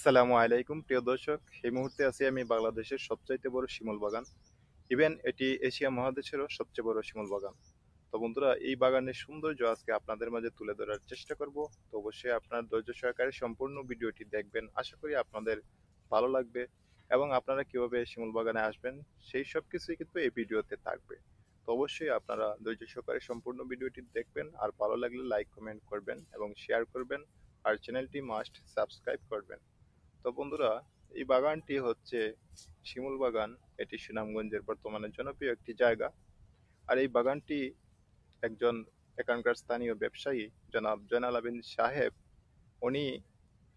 আসসালামু আলাইকুম প্রিয় দর্শক। এই মুহূর্তে আছি আমি বাংলাদেশের সবচাইতে বড় শিমুল বাগান। ইভেন এটি এশিয়া মহাদেশেরও সবচেয়ে বড় শিমুল বাগান। তো বন্ধুরা, এই বাগানের সৌন্দর্য আজকে আপনাদের মাঝে তুলে ধরার চেষ্টা করব। তো অবশ্যই আপনার ধৈর্য সহকারে সম্পূর্ণ ভিডিওটি দেখবেন। আশা করি আপনাদের ভালো লাগবে এবং আপনারা কিভাবে শিমুল বাগানে আসবেন সেই সব কিছুই কিন্তু এই ভিডিওতে থাকবে। তো অবশ্যই আপনারা ধৈর্য সহকারে সম্পূর্ণ ভিডিওটি দেখবেন, আর ভালো লাগলে লাইক কমেন্ট করবেন এবং শেয়ার করবেন, আর চ্যানেলটি মাস্ট সাবস্ক্রাইব করবেন। তো বন্ধুরা, এই বাগানটি হচ্ছে শিমুল বাগান। এটি সুনামগঞ্জের বর্তমানে জনপ্রিয় একটি জায়গা। আর এই বাগানটি একজন এখানকার স্থানীয় ব্যবসায়ী জনাব জয়নাল আবেদিন সাহেব, উনি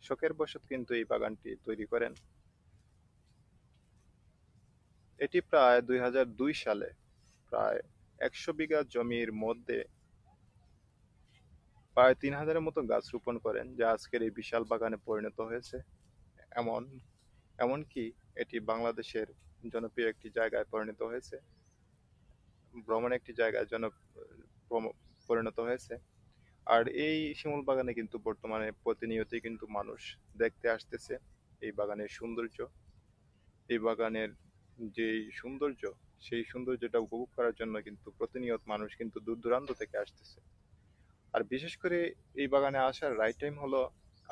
শখের বশত কিন্তু এই বাগানটি তৈরি করেন। এটি প্রায় 2002 সালে প্রায় 100 বিঘা জমির মধ্যে প্রায় 3000-এর মতো গাছ রোপণ করেন, যা আজকের এই বিশাল বাগানে পরিণত হয়েছে। এমন এমনকি এটি বাংলাদেশের জনপ্রিয় একটি জায়গায় পরিণত হয়েছে, ভ্রমণ একটি জায়গায় পরিণত হয়েছে। আর এই শিমুল বাগানে কিন্তু বর্তমানে প্রতিনিয়তই কিন্তু মানুষ দেখতে আসতেছে এই বাগানের সৌন্দর্য। এই বাগানের যে সৌন্দর্য, সেই সৌন্দর্যটা উপভোগ করার জন্য কিন্তু প্রতিনিয়ত মানুষ কিন্তু দূর দূরান্ত থেকে আসতেছে। আর বিশেষ করে এই বাগানে আসার রাইট টাইম হলো,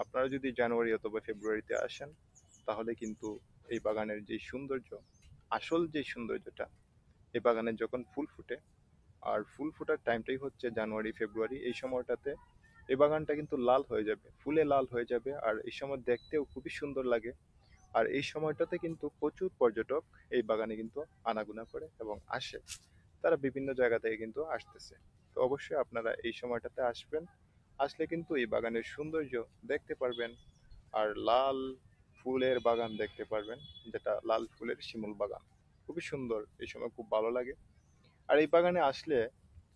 আপনারা যদি জানুয়ারি অথবা ফেব্রুয়ারিতে আসেন, তাহলে কিন্তু এই বাগানের যে সৌন্দর্য, আসল যে সৌন্দর্যটা, এই বাগানে যখন ফুল ফুটে, আর ফুল ফোটার টাইমটাই হচ্ছে জানুয়ারি ফেব্রুয়ারি, এই সময়টাতে এই বাগানটা কিন্তু লাল হয়ে যাবে, ফুলে লাল হয়ে যাবে। আর এই সময় দেখতেও খুবই সুন্দর লাগে। আর এই সময়টাতে কিন্তু প্রচুর পর্যটক এই বাগানে কিন্তু আনাগোনা করে এবং আসে। তারা বিভিন্ন জায়গা থেকে কিন্তু আসতেছে। তো অবশ্যই আপনারা এই সময়টাতে আসবেন। আসলে কিন্তু এই বাগানের সৌন্দর্য দেখতে পারবেন, আর লাল ফুলের বাগান দেখতে পারবেন, যেটা লাল ফুলের শিমুল বাগান। খুবই সুন্দর, এই সময় খুব ভালো লাগে। আর এই বাগানে আসলে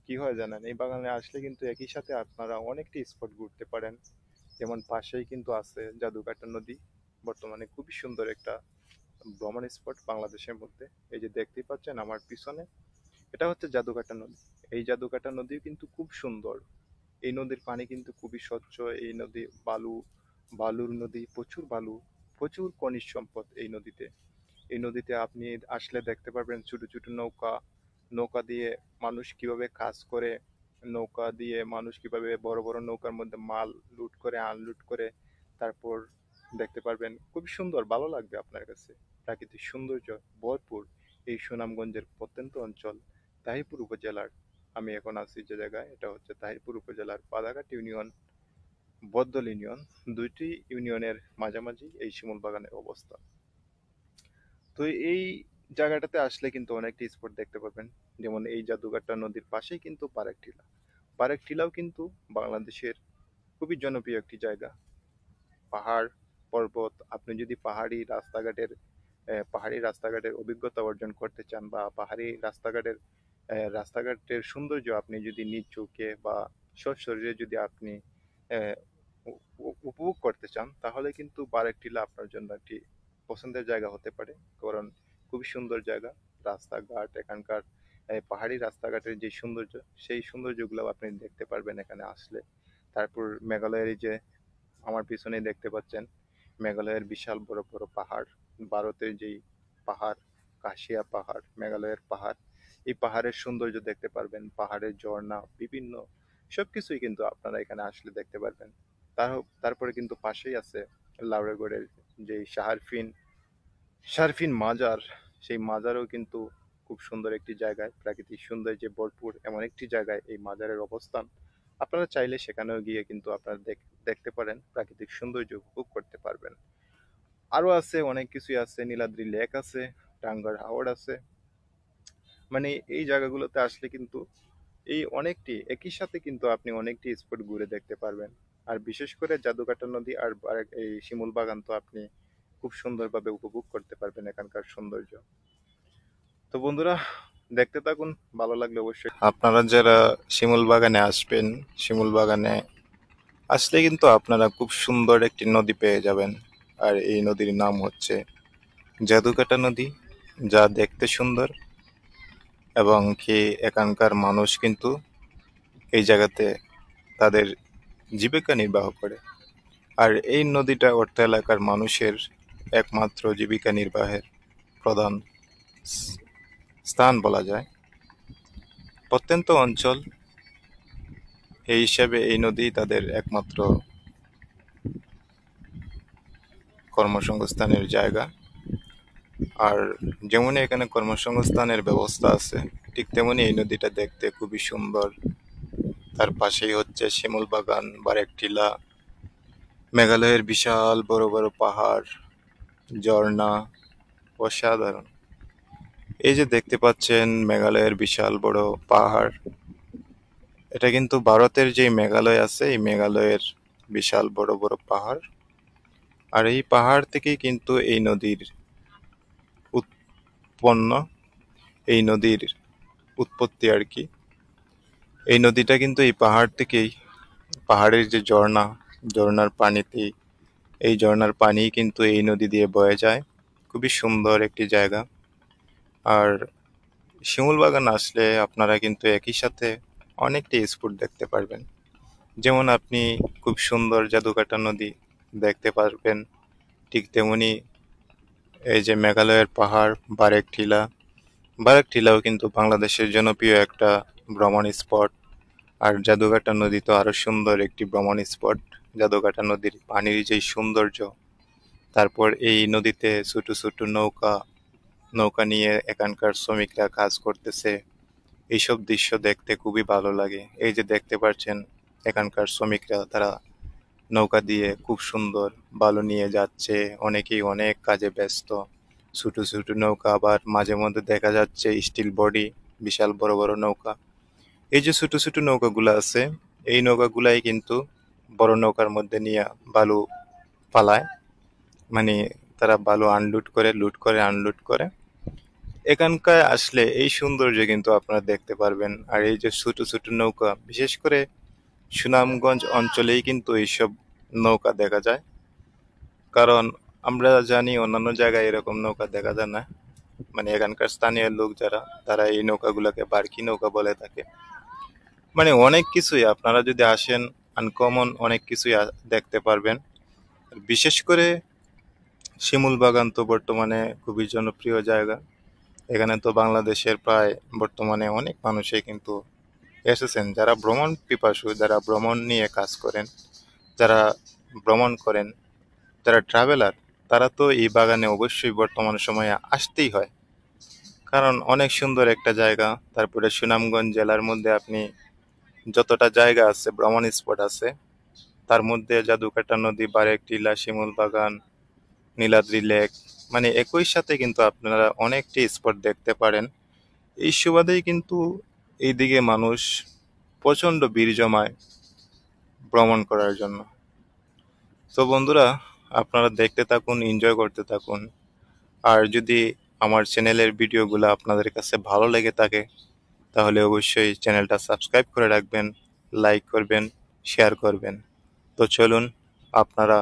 কি হয় জানেন, এই বাগানে আসলে কিন্তু একই সাথে আপনারা অনেকটি স্পট ঘুরতে পারেন। যেমন পাশেই কিন্তু আছে জাদুকাটা নদী, বর্তমানে খুবই সুন্দর একটা ভ্রমণ স্পট বাংলাদেশের মধ্যে। এই যে দেখতেই পাচ্ছেন আমার পিছনে, এটা হচ্ছে জাদুকাটা নদী। এই জাদুকাটা নদী কিন্তু খুব সুন্দর। এই নদীর পানি কিন্তু খুবই স্বচ্ছ। এই নদী বালুর নদী, প্রচুর বালু, প্রচুর খনিজ সম্পদ এই নদীতে। এই নদীতে আপনি আসলে দেখতে পারবেন ছোট ছোট নৌকা, নৌকা দিয়ে মানুষ কিভাবে কাজ করে, নৌকা দিয়ে মানুষ কিভাবে বড় বড় নৌকার মধ্যে মাল লুট করে আনলুট করে। তারপর দেখতে পারবেন, খুবই সুন্দর, ভালো লাগবে আপনার কাছে। প্রাকৃতিক সৌন্দর্য ভরপুর এই সুনামগঞ্জের প্রত্যন্ত অঞ্চল তাহিরপুর উপজেলার। আমি এখন আছি যে জায়গায়, এটা হচ্ছে তাহিরপুর উপজেলার পাদাঘাট ইউনিয়ন, বদল ইউনিয়ন, দুইটি ইউনিয়নের মাঝামাঝি এই শিমুল বাগানের অবস্থান। তো এই জায়গাটাতে আসলে কিন্তু অনেকটি স্পট দেখতে পাবেন। যেমন এই জাদুঘাটটা নদীর পাশেই কিন্তু পারেক টিলা। পারেক টিলাও কিন্তু বাংলাদেশের খুবই জনপ্রিয় একটি জায়গা। পাহাড় পর্বত, আপনি যদি পাহাড়ি রাস্তাঘাটের অভিজ্ঞতা অর্জন করতে চান, বা রাস্তাঘাটের সৌন্দর্য আপনি যদি নিজ চোখে বা সশরীরে যদি আপনি আহ, উপভোগ করতে চান, তাহলে কিন্তু পারেক টিলা আপনার জন্য একটি পছন্দের জায়গা হতে পারে। কারণ খুবই সুন্দর জায়গা। রাস্তাঘাট এখানকার, পাহাড়ি রাস্তাঘাটের যে সৌন্দর্য, সেই সৌন্দর্যগুলো আপনি দেখতে পারবেন এখানে আসলে। তারপর মেঘালয়ের এই যে আমার পিছনেই দেখতে পাচ্ছেন, মেঘালয়ের বিশাল বড় বড় পাহাড়, ভারতের যেই পাহাড়, কাশিয়া পাহাড়, মেঘালয়ের পাহাড়, এই পাহাড়ের সৌন্দর্য দেখতে পারবেন, পাহাড়ের ঝর্ণা বিভিন্ন সবকিছুই কিন্তু আপনারা এখানে আসলে দেখতে পারবেন। তারপরে কিন্তু পাশেই আছে লাউড়াগড়ের যেই শারফিন মাজার। সেই মাজারও কিন্তু খুব সুন্দর একটি জায়গায়, প্রাকৃতিক সৌন্দর্যে ভরপুর এমন একটি জায়গায় এই মাজারের অবস্থান। আপনারা চাইলে সেখানেও গিয়ে কিন্তু আপনারা দেখতে পারেন, প্রাকৃতিক সৌন্দর্য উপভোগ করতে পারবেন। আরো আছে, অনেক কিছুই আছে, নীলাদ্রি লেক আছে, টাঙ্গার হাওর আছে। মানে এই জায়গাগুলোতে আসলে কিন্তু এই অনেকটি একই সাথে কিন্তু আপনি অনেকটি স্পট ঘুরে দেখতে পারবেন। আর বিশেষ করে জাদুকাটা নদী আর এই শিমুল বাগান তো আপনি খুব সুন্দরভাবে উপভোগ করতে পারবেন এখানকার সৌন্দর্য। তো বন্ধুরা, দেখতে থাকুন, ভালো লাগলে অবশ্যই আপনারা যারা শিমুল বাগানে আসবেন, শিমুল বাগানে আসলে কিন্তু আপনারা খুব সুন্দর একটি নদী পেয়ে যাবেন। আর এই নদীর নাম হচ্ছে জাদুকাটা নদী, যা দেখতে সুন্দর এবং কি এখানকার মানুষ কিন্তু এই জায়গাতে তাদের জীবিকা নির্বাহ করে। আর এই নদীটা অর্থ এলাকার মানুষের একমাত্র জীবিকা নির্বাহের প্রধান স্থান বলা যায়। প্রত্যন্ত অঞ্চল এই হিসেবে এই নদী তাদের একমাত্র কর্মসংস্থানের জায়গা। আর যেমনই এখানে কর্মসংস্থানের ব্যবস্থা আছে, ঠিক তেমনি এই নদীটা দেখতে খুবই সুন্দর। তার পাশেই হচ্ছে শিমুল বাগান, বারেক টিলা, মেঘালয়ের বিশাল বড় বড় পাহাড়, ঝর্ণা, অসাধারণ। এই যে দেখতে পাচ্ছেন মেঘালয়ের বিশাল বড় পাহাড়, এটা কিন্তু ভারতের যে মেঘালয় আছে এই মেঘালয়ের বিশাল বড় বড় পাহাড়। আর এই পাহাড় থেকেই কিন্তু এই নদীর উৎপন্ন, এই নদীর উৎপত্তি আর কি। এই নদীটা কিন্তু এই পাহাড় থেকেই, পাহাড়ের যে ঝর্ণা, ঝর্ণার পানিতেই, এই ঝর্ণার পানি কিন্তু এই নদী দিয়ে বয়ে যায়। খুবই সুন্দর একটি জায়গা। আর শিমুল বাগান আসলে আপনারা কিন্তু একই সাথে অনেকটি স্পট দেখতে পারবেন। যেমন আপনি খুব সুন্দর জাদুকাটা নদী দেখতে পারবেন, ঠিক তেমনি এই যে মেঘালয়ের পাহাড় বারেক টিলা, বারেক টিলাও কিন্তু বাংলাদেশের জনপ্রিয় একটা ভ্রমণ স্পট। আর জাদুঘাটা নদী তো আরো সুন্দর একটি ভ্রমণ স্পট। জাদুঘাটা নদীর পানির যে সৌন্দর্য, তারপর এই নদীতে ছোট ছোট নৌকা, নৌকা নিয়ে এখানকার শ্রমিকরা কাজ করতেছে, এইসব দৃশ্য দেখতে খুবই ভালো লাগে। এই যে দেখতে পাচ্ছেন এখানকার শ্রমিকরা, তারা নৌকা দিয়ে খুব সুন্দর বালু নিয়ে যাচ্ছে, অনেকেই অনেক কাজে ব্যস্ত। ছোট ছোট নৌকা, আবার মাঝে মধ্যে দেখা যাচ্ছে স্টিল বডি, বিশাল বড় বড় নৌকা। এই যে ছোট ছোট নৌকাগুলো আছে, এই নৌকাগুলাই কিন্তু বড় নৌকার মধ্যে নিয়ে বালু ফালায়, মানে তারা বালু আনলোড করে, লোড করে, আনলোড করে। এখানকার আসলে এই সৌন্দর্য কিন্তু আপনারা দেখতে পারবেন। আর এই যে ছোট ছোট নৌকা, বিশেষ করে সুনামগঞ্জ অঞ্চলেই কিন্তু এইসব নৌকা দেখা যায়। কারণ আমরা জানি অন্যান্য জায়গায় এরকম নৌকা দেখা যায় না। মানে এখানকার স্থানীয় লোক যারা, তারা এই নৌকাগুলোকে বারকি নৌকা বলে থাকে। মানে অনেক কিছুই আপনারা যদি আসেন, আনকমন অনেক কিছুই দেখতে পারবেন। আর বিশেষ করে শিমুল বাগান তো বর্তমানে খুবই জনপ্রিয় জায়গা। এখানে তো বাংলাদেশের প্রায় বর্তমানে অনেক মানুষই কিন্তু এসেছেন, যারা ভ্রমণ পিপাসু, যারা ভ্রমণ নিয়ে কাজ করেন, যারা ভ্রমণ করেন, যারা ট্রাভেলার, তারা তো এই বাগানে অবশ্যই বর্তমান সময়ে আসতেই হয়। কারণ অনেক সুন্দর একটা জায়গা। তারপরে সুনামগঞ্জ জেলার মধ্যে আপনি যতটা জায়গা আছে, ভ্রমণ স্পট আছে, তার মধ্যে জাদুকাটা নদী, বারেক টিলা, শিমুল বাগান, নীলাদ্রি লেক, মানে একই সাথে কিন্তু আপনারা অনেকটি স্পট দেখতে পারেন। এই সুবাদেই কিন্তু এইদিকে মানুষ প্রচণ্ড ভিড় জমায় ভ্রমণ করার জন্য। তো বন্ধুরা, আপনারা দেখতে থাকুন, এনজয় করতে থাকুন। আর যদি আমার চ্যানেলের ভিডিওগুলো আপনাদের কাছে ভালো লেগে থাকে, তাহলে অবশ্যই চ্যানেলটা সাবস্ক্রাইব করে রাখবেন, লাইক করবেন, শেয়ার করবেন। তো চলুন, আপনারা,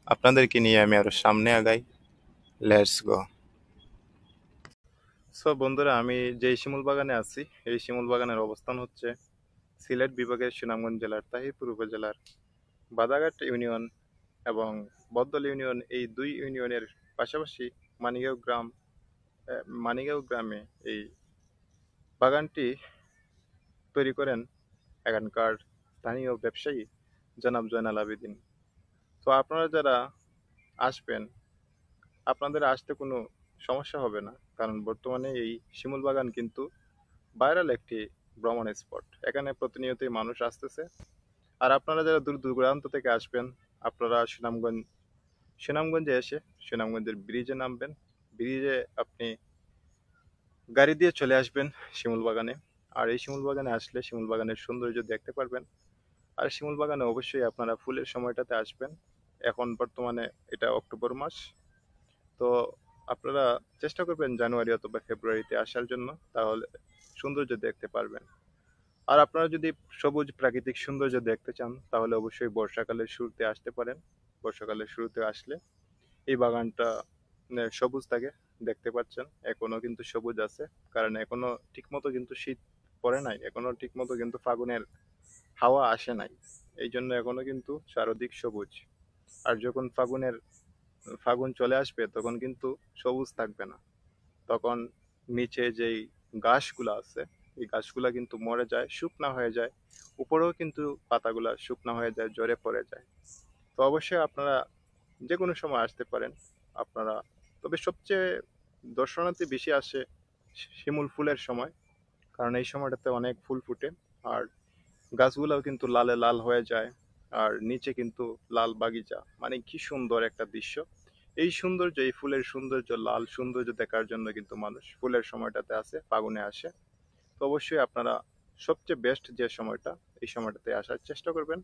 আপনাদেরকে নিয়ে আমি আরো সামনে আগাই। Let's go. সো বন্ধুরা, আমি যে শিমুল বাগানে আছি, এই শিমুল বাগানের অবস্থান হচ্ছে সিলেট বিভাগের সুনামগঞ্জ জেলার তাহিরপুর উপজেলার বাদাঘাট ইউনিয়ন এবং বদল ইউনিয়ন, এই দুই ইউনিয়নের পাশাপাশি মানিগাঁও গ্রাম, মানিগাঁও গ্রামে এই বাগানটি তৈরি করেন এখানকার স্থানীয় ব্যবসায়ী জনাব জয়নাল আবেদিন। তো আপনারা যারা আসবেন, আপনাদের আসতে কোনো সমস্যা হবে না, কারণ বর্তমানে এই শিমুল বাগান কিন্তু ভাইরাল একটি ভ্রমণ স্পট। এখানে প্রতিনিয়তই মানুষ আসতেছে। আর আপনারা যারা দূর দূরান্ত থেকে আসবেন, আপনারা সুনামগঞ্জে এসে সুনামগঞ্জের ব্রিজে নামবেন। ব্রিজে আপনি গাড়ি দিয়ে চলে আসবেন শিমুল বাগানে। আর এই শিমুল বাগানে আসলে শিমুল বাগানের সৌন্দর্য দেখতে পারবেন। আর শিমুল বাগানে অবশ্যই আপনারা ফুলের সময়টাতে আসবেন। এখন বর্তমানে এটা অক্টোবর মাস, তো আপনারা চেষ্টা করবেন জানুয়ারি অথবা ফেব্রুয়ারিতে আসার জন্য, তাহলে সৌন্দর্য দেখতে পারবেন। আর আপনারা যদি সবুজ প্রাকৃতিক সৌন্দর্য দেখতে চান, তাহলে অবশ্যই বর্ষাকালের শুরুতে আসতে পারেন। বর্ষাকালের শুরুতে আসলে এই বাগানটা সবুজ থাকে, দেখতে পাচ্ছেন এখনো কিন্তু সবুজ আছে। কারণ এখনো ঠিকমতো কিন্তু শীত পড়ে নাই, এখনো ঠিকমতো কিন্তু ফাগুনের হাওয়া আসে নাই, এই জন্য এখনো কিন্তু চারদিক সবুজ। আর যখন ফাগুন চলে আসবে তখন কিন্তু সবুজ থাকবে না। তখন নিচে যেই ঘাসগুলা আছে এই ঘাসগুলা কিন্তু মরে যায়, শুকনা হয়ে যায়। উপরেও কিন্তু পাতাগুলা শুকনা হয়ে যায়, ঝরে পড়ে যায়। তো অবশ্যই আপনারা যে কোনো সময় আসতে পারেন আপনারা। তবে সবচেয়ে দর্শনার্থী বেশি আসে শিমুল ফুলের সময়, কারণ এই সময়টাতে অনেক ফুল ফুটে। আর গাছগুলোও কিন্তু লালে লাল হয়ে যায়। আর নিচে কিন্তু লাল বাগিচা, মানে কি সুন্দর একটা দৃশ্য। এই সৌন্দর্য, এই ফুলের সৌন্দর্য, লাল সৌন্দর্য দেখার জন্য কিন্তু মানুষ ফুলের সময়টাতে আসে, ফাগুনে আসে। তো অবশ্যই আপনারা সবচেয়ে বেস্ট যে সময়টা, এই সময়টাতে আসার চেষ্টা করবেন।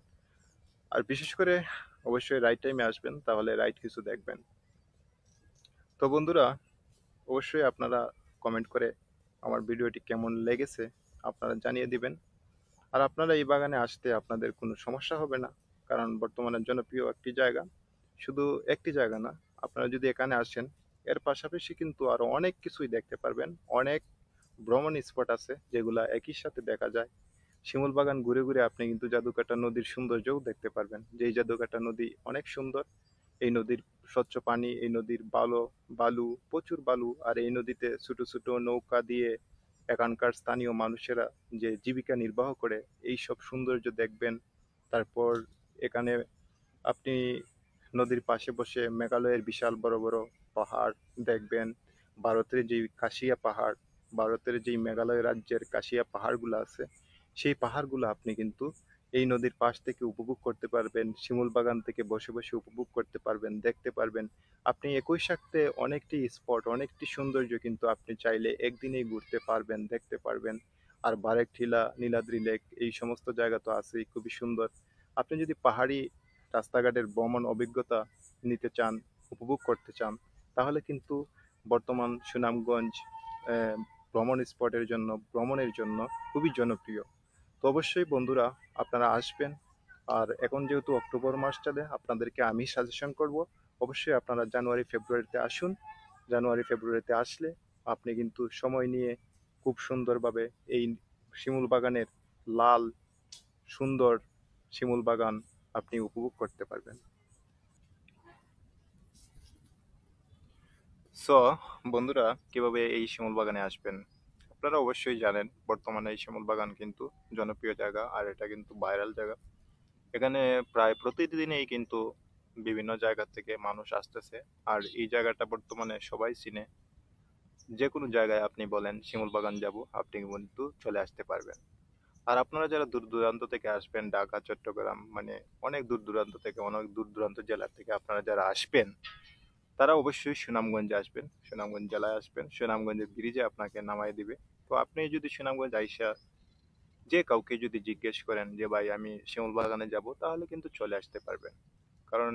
আর বিশেষ করে অবশ্যই রাইট টাইমে আসবেন, তাহলে রাইট কিছু দেখবেন। তো বন্ধুরা, অবশ্যই আপনারা কমেন্ট করে আমার ভিডিওটি কেমন লেগেছে আপনারা জানিয়ে দিবেন। আর আপনারা এই বাগানে আসতে আপনাদের কোনো সমস্যা হবে না, কারণ বর্তমানে জনপ্রিয় একটি জায়গা। শুধু একটি জায়গা না, আপনারা যদি এখানে আসেন এর পাশাপাশি কিন্তু আরো অনেক কিছুই দেখতে পারবেন। অনেক ভ্রমণ স্পট আছে যেগুলা একই সাথে দেখা যায়। শিমুল বাগান ঘুরে ঘুরে আপনি কিন্তু জাদুকাটা নদীর সৌন্দর্যও দেখতে পারবেন, যে এই জাদুকাটা নদী অনেক সুন্দর। এই নদীর স্বচ্ছ পানি, এই নদীর বালু, প্রচুর বালু। আর এই নদীতে ছোট ছোট নৌকা দিয়ে এখানকার স্থানীয় মানুষেরা যে জীবিকা নির্বাহ করে, এই সব সৌন্দর্য দেখবেন। তারপর এখানে আপনি নদীর পাশে বসে মেঘালয়ের বিশাল বড় বড় পাহাড় দেখবেন। ভারতের যে কাশিয়া পাহাড়, ভারতের যেই মেঘালয় রাজ্যের কাশিয়া পাহাড়গুলো আছে, সেই পাহাড়গুলো আপনি কিন্তু এই নদীর পাশ থেকে উপভোগ করতে পারবেন। শিমুল বাগান থেকে বসে বসে উপভোগ করতে পারবেন, দেখতে পারবেন। আপনি একই সাথে অনেকটি স্পট, অনেকটি সৌন্দর্য কিন্তু আপনি চাইলে একদিনেই ঘুরতে পারবেন, দেখতে পারবেন। আর বারেক টিলা, নীলাদ্রি লেক, এই সমস্ত জায়গা তো আছেই, খুবই সুন্দর। আপনি যদি পাহাড়ি রাস্তাঘাটের ভ্রমণ অভিজ্ঞতা নিতে চান, উপভোগ করতে চান, তাহলে কিন্তু বর্তমান সুনামগঞ্জ ভ্রমণের জন্য খুবই জনপ্রিয়। তো অবশ্যই বন্ধুরা, আপনারা আসবেন। আর এখন যেহেতু অক্টোবর মাস চলে, আপনাদেরকে আমি সাজেশন করব অবশ্যই আপনারা জানুয়ারি ফেব্রুয়ারিতে আসুন। জানুয়ারি ফেব্রুয়ারিতে আসলে আপনি কিন্তু সময় নিয়ে খুব সুন্দরভাবে এই শিমুল বাগানের লাল সুন্দর শিমুল বাগান আপনি উপভোগ করতে পারবেন। সো বন্ধুরা, কিভাবে এই শিমুল বাগানে আসবেন? আপনারা অবশ্যই জানেন বর্তমানে এই শিমুল বাগান কিন্তু জনপ্রিয় জায়গা, আর এটা কিন্তু ভাইরাল জায়গা। এখানে প্রায় প্রতিদিনই কিন্তু বিভিন্ন জায়গা থেকে মানুষ আসতেছে। আর এই জায়গাটা বর্তমানে সবাই চিনে। যে কোনো জায়গায় আপনি বলেন শিমুল বাগান যাব, আপনি কিন্তু চলে আসতে পারবেন। আর আপনারা যারা দূর দূরান্ত থেকে আসবেন, ঢাকা, চট্টগ্রাম, মানে অনেক দূর দূরান্ত থেকে, অনেক দূর দূরান্ত জেলা থেকে আপনারা যারা আসবেন, তারা অবশ্যই সুনামগঞ্জে আসবেন, সুনামগঞ্জ জেলায় আসবেন। সুনামগঞ্জের ব্রিজে আপনাকে নামাই দিবে। তো আপনি যদি সুনামগঞ্জ আইসা যে কাউকে যদি জিজ্ঞেস করেন যে ভাই আমি শিমুল বাগানে যাব, তাহলে কিন্তু চলে আসতে পারবেন। কারণ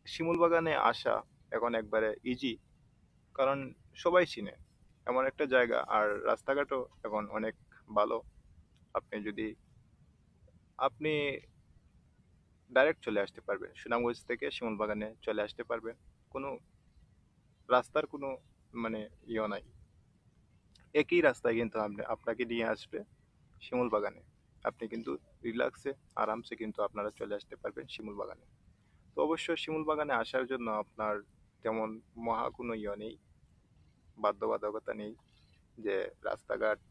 শিমুল বাগানে আসা এখন একবারে ইজি, কারণ সবাই চিনে এমন একটা জায়গা। আর রাস্তাঘাটও এখন অনেক ভালো। আপনি যদি আপনি ডাইরেক্ট চলে আসতে পারবেন, সুনামগঞ্জ থেকে শিমুল বাগানে চলে আসতে পারবেন। কোনো রাস্তার কোনো মানে নাই, একই রাস্তায় কিন্তু আপনাকে নিয়ে আসবে শিমুল বাগানে। আপনি কিন্তু রিল্যাক্সে আরামসে কিন্তু আপনারা চলে আসতে পারবেন শিমুল বাগানে। তো অবশ্যই শিমুল বাগানে আসার জন্য আপনার তেমন মহা কোনো নেই, বাধ্যবাধকতা নেই যে রাস্তাঘাট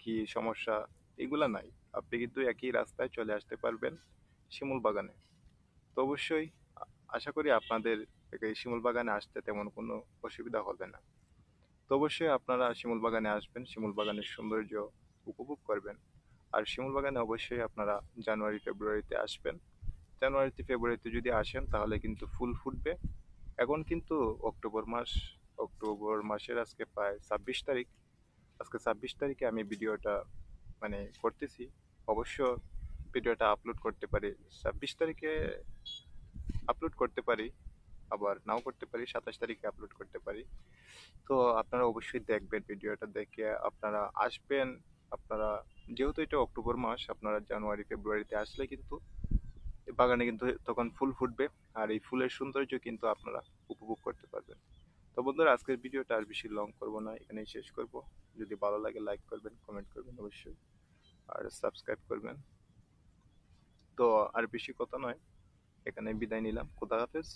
কি সমস্যা, এগুলা নাই। আপনি কিন্তু একই রাস্তায় চলে আসতে পারবেন শিমুল বাগানে। তো অবশ্যই আশা করি আপনাদের এই শিমুল বাগানে আসতে তেমন কোনো অসুবিধা হবে না। তো অবশ্যই আপনারা শিমুল বাগানে আসবেন, শিমুল বাগানের সৌন্দর্য উপভোগ করবেন। আর শিমুল বাগানে অবশ্যই আপনারা জানুয়ারি ফেব্রুয়ারিতে আসবেন। জানুয়ারিতে ফেব্রুয়ারিতে যদি আসেন তাহলে কিন্তু ফুল ফুটবে। এখন কিন্তু অক্টোবর মাস, অক্টোবর মাসের আজকে প্রায় 26 তারিখ। আজকে 26 তারিখে আমি ভিডিওটা মানে করতেছি। অবশ্য ভিডিওটা আপলোড করতে পারি 26 তারিখে, আপলোড করতে পারি, আবার নাও করতে পারি, 27 তারিখে আপলোড করতে পারি। তো আপনারা অবশ্যই দেখবেন, ভিডিওটা দেখে আপনারা আসবেন। আপনারা যেহেতু এটা অক্টোবর মাস, আপনারা জানুয়ারি ফেব্রুয়ারিতে আসলে কিন্তু এই বাগানে কিন্তু তখন ফুল ফুটবে। আর এই ফুলের সৌন্দর্য কিন্তু আপনারা উপভোগ করতে পারবেন। তো বন্ধুরা, আজকের ভিডিওটা আর বেশি লং করব না, এখানেই শেষ করব। যদি ভালো লাগে লাইক করবেন, কমেন্ট করবেন অবশ্যই, আর সাবস্ক্রাইব করবেন। তো আর বেশি কথা নয়, এখানে বিদায় নিলাম। খোদা হাফেজ।